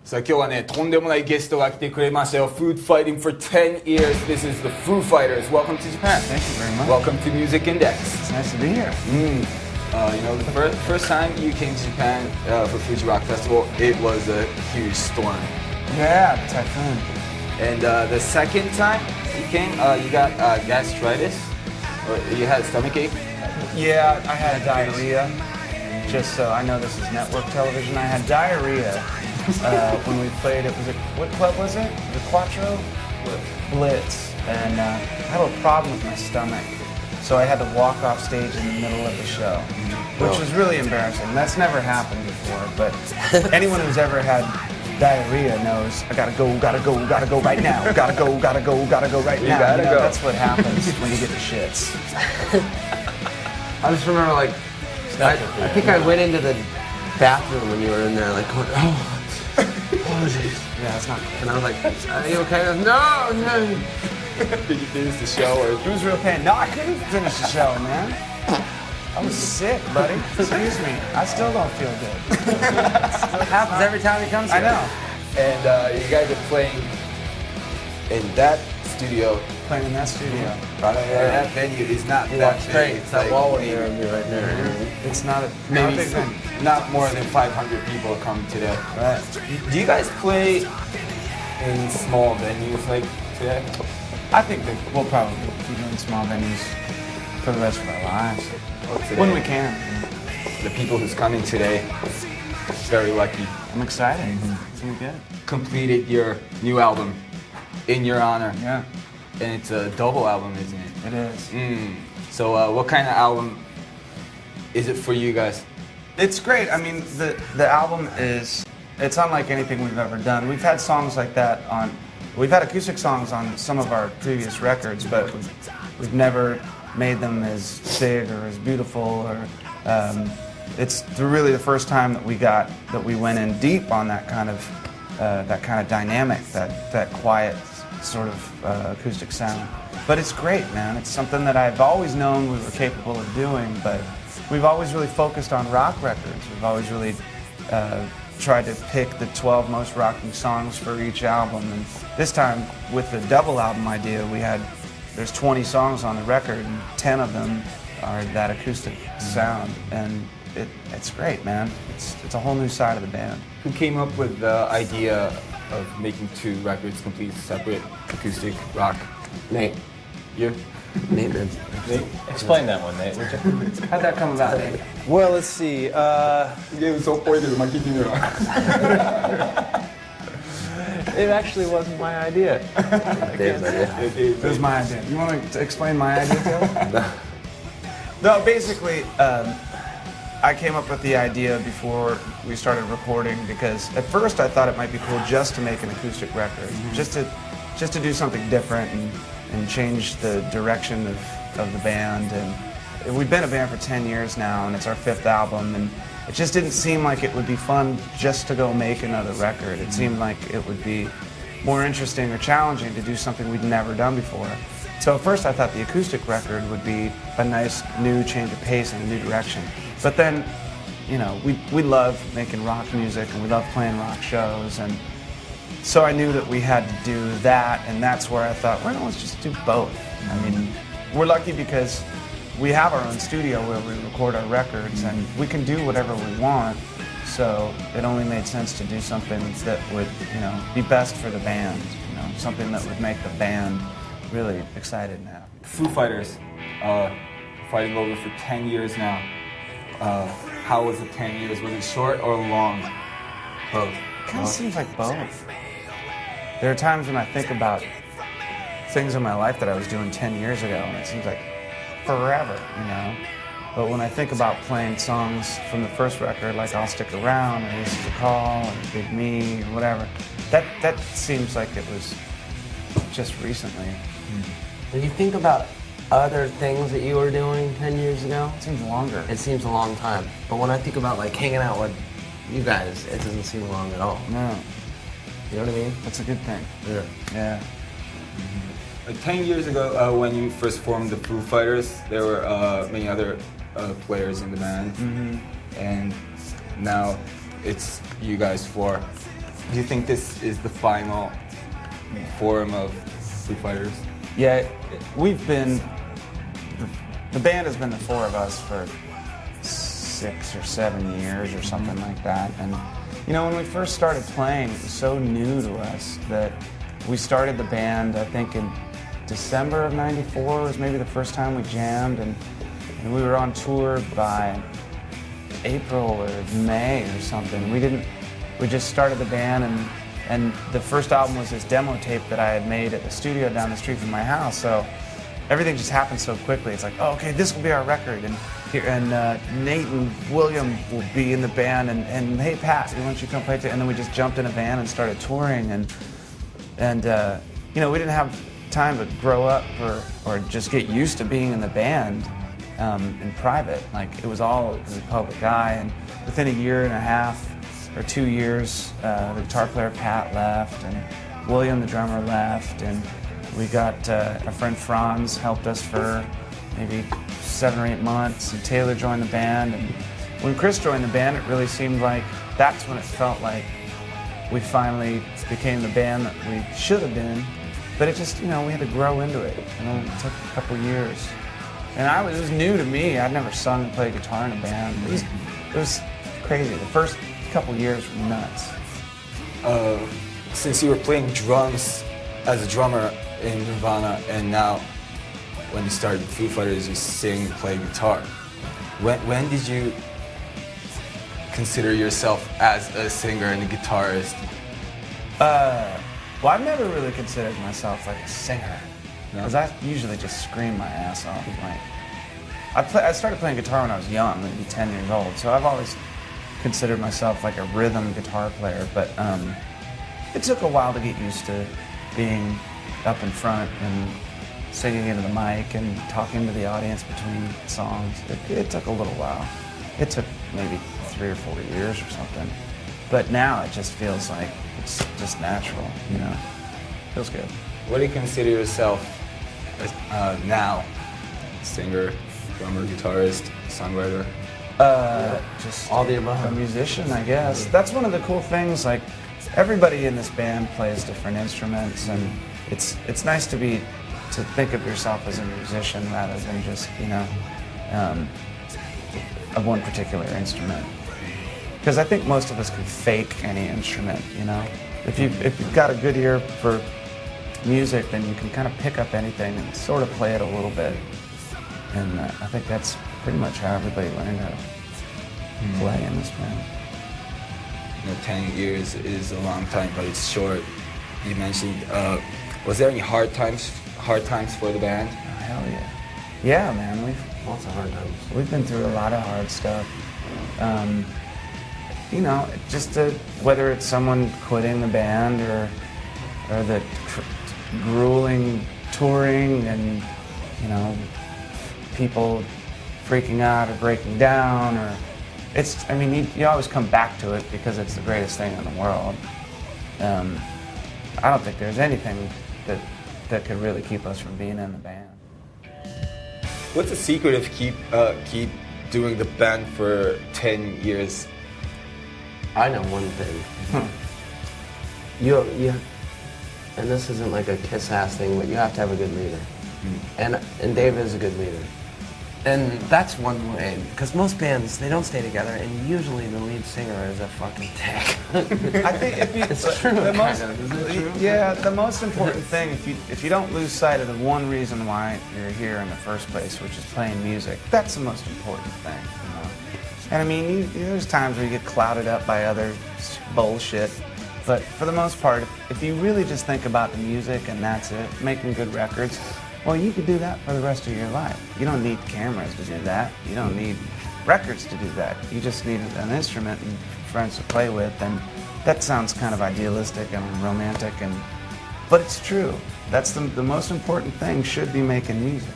さあ今日はね、とんでもないゲストが来てくれましたよ。Food Fighting for 10 years. This is the Foo Fighters. Welcome to Japan. Thank you very much. Welcome to Music Index. It's nice to be here. You know, the first time you came to Japan for Fuji Rock Festival, it was a huge storm. Yeah, typhoon. And the second time you came, you got gastritis, or you had stomach ache. Yeah, I had diarrhea. Just so I know this is network television, I had diarrhea when we played. It was what club was it? The Quattro Blitz, and I had a problem with my stomach, so I had to walk off stage in the middle of the show, which was really embarrassing. That's never happened before, but anyone who's ever had diarrhea knows I gotta go right now. Gotta go right now. Gotta go. That's what happens when you get the shits. I just remember, like, I think I went into the bathroom when you were in there, like, going, oh jeez. Yeah, it's not. And I was like, are you okay? I was, no. Did you finish the show? Or It was real pain. No, I couldn't finish the show, man. I was sick, buddy. Excuse me. I still don't feel good. It happens every time he comes here. I know. And you guys are playing in that studio. Playing in that studio. That venue is not that That's big. great. It's That like wall maybe- right there. It's not a Maybe big thing. not more than 500 people come today. Right. Do you guys play in small venues like today? I think that we'll probably be doing small venues for the rest of our lives. Today? When we can. The people who's coming today, very lucky. I'm excited. It's gonna be good. Completed your new album in your honor. Yeah, And it's a double album, isn't it? it is. So what kind of album is it for you guys? It's great. I mean, the album is, it's unlike anything we've ever done. We've had songs like that on, we've had acoustic songs on some of our previous records, but we've never made them as big or as beautiful, or it's really the first time that we went in deep on that kind of dynamic, that quiet sort of acoustic sound. But it's great, man. It's something that I've always known we were capable of doing, but we've always really focused on rock records. We've always really tried to pick the 12 most rocking songs for each album. And this time, with the double album idea, there's 20 songs on the record, and 10 of them are that acoustic sound. And it's great, man. It's a whole new side of the band. Who came up with the idea of making two records completely separate, acoustic, rock? Nate. You? Nate did. Explain that one, Nate. would you? How'd that come about, Dave? Well, let's see. It actually wasn't my idea. Dave's idea. It was my idea. You want to explain my idea, Taylor? No, basically, I came up with the idea before we started recording because at first I thought it might be cool just to make an acoustic record, just to do something different and change the direction of the band. And we've been a band for 10 years now, and it's our 5th album, and it just didn't seem like it would be fun just to go make another record. It seemed like it would be more interesting or challenging to do something we'd never done before. So at first I thought the acoustic record would be a nice new change of pace and a new direction. But then, you know, we love making rock music and we love playing rock shows, and so I knew that we had to do that, and that's where I thought, well, let's just do both. I mean, we're lucky because we have our own studio where we record our records, and we can do whatever we want, so it only made sense to do something that would, you know, be best for the band, you know, something that would make the band really excited and happy. Foo Fighters, fighting over for 10 years now. How was the 10 years? Was it short or long? Both. Kind of seems like both. There are times when I think about things in my life that I was doing 10 years ago, and it seems like forever, you know? But when I think about playing songs from the first record, like I'll Stick Around, or This Is a Call, or Big Me, or whatever, that seems like it was just recently. When you think about other things that you were doing 10 years ago, It seems longer. it seems a long time. But when I think about, like, hanging out with you guys, it doesn't seem long at all. No, You know what I mean? that's a good thing. Yeah. Yeah. Like 10 years ago, when you first formed the Foo Fighters, there were many other players in the band, and now it's you guys four. Do you think this is the final form of Foo Fighters? Yeah, we've been, the band has been the four of us for 6 or 7 years or something like that. And, you know, when we first started playing, it was so new to us that we started the band, I think, in December of '94 was maybe the first time we jammed, and we were on tour by April or May or something. We just started the band, and the first album was this demo tape that I had made at the studio down the street from my house. So everything just happened so quickly. It's like, oh, okay, this will be our record, and Nate and William will be in the band, and hey Pat, why don't you come play? And then we just jumped in a van and started touring, and you know, we didn't have time to grow up or just get used to being in the band in private. Like, it was all as a public eye, and within a year and a half or 2 years, the guitar player Pat left, and William, the drummer, left, and we got our friend Franz helped us for maybe 7 or 8 months, and Taylor joined the band. And when Chris joined the band, it really seemed like that's when it felt like we finally became the band that we should have been. But it just, you know, we had to grow into it. You know, it took a couple years. And it was new to me. I'd never sung and played guitar in a band. It was crazy. The first couple years were nuts. Since you were playing drums as a drummer in Nirvana, and now when you started Foo Fighters, you sing and play guitar. When did you consider yourself as a singer and a guitarist? Well, I've never really considered myself like a singer, because I usually just scream my ass off. Like, I started playing guitar when I was young, maybe 10 years old, so I've always considered myself like a rhythm guitar player, but it took a while to get used to being up in front and singing into the mic and talking to the audience between songs. It took a little while. It took maybe 3 or 4 years or something. But now it just feels like it's just natural, you know? Feels good. What do you consider yourself now? Singer, drummer, guitarist, songwriter? Just All the above. a musician, I guess. That's one of the cool things. Like, everybody in this band plays different instruments, and it's nice to think of yourself as a musician rather than just, you know, of one particular instrument. Because I think most of us can fake any instrument, you know. If you've got a good ear for music, then you can kind of pick up anything and sort of play it a little bit. And I think that's pretty much how everybody learned how to play in this band. You know, 10 years is a long time, but it's short. You mentioned, was there any hard times for the band? Oh, hell yeah. Yeah, man, Lots of hard times. we've been through a lot of hard stuff. You know, just whether it's someone quitting the band or the grueling touring and, you know, people freaking out or breaking down, or I mean, you always come back to it because it's the greatest thing in the world. I don't think there's anything that could really keep us from being in the band. What's the secret of keep doing the band for 10 years? I know one thing. You, and this isn't like a kiss-ass thing, but you have to have a good leader. And Dave is a good leader. And that's one way, because most bands, they don't stay together, and usually the lead singer is a fucking dick. I think It's true, the most, kind of, isn't it true? Yeah, the most important thing, if you don't lose sight of the one reason why you're here in the first place, which is playing music, that's the most important thing, you know. And I mean, there's times where you get clouded up by other bullshit, but for the most part, if you really just think about the music and that's it, making good records, well, you could do that for the rest of your life. You don't need cameras to do that. You don't need records to do that. You just need an instrument and friends to play with, and that sounds kind of idealistic and romantic, but it's true. That's the most important thing, should be making music.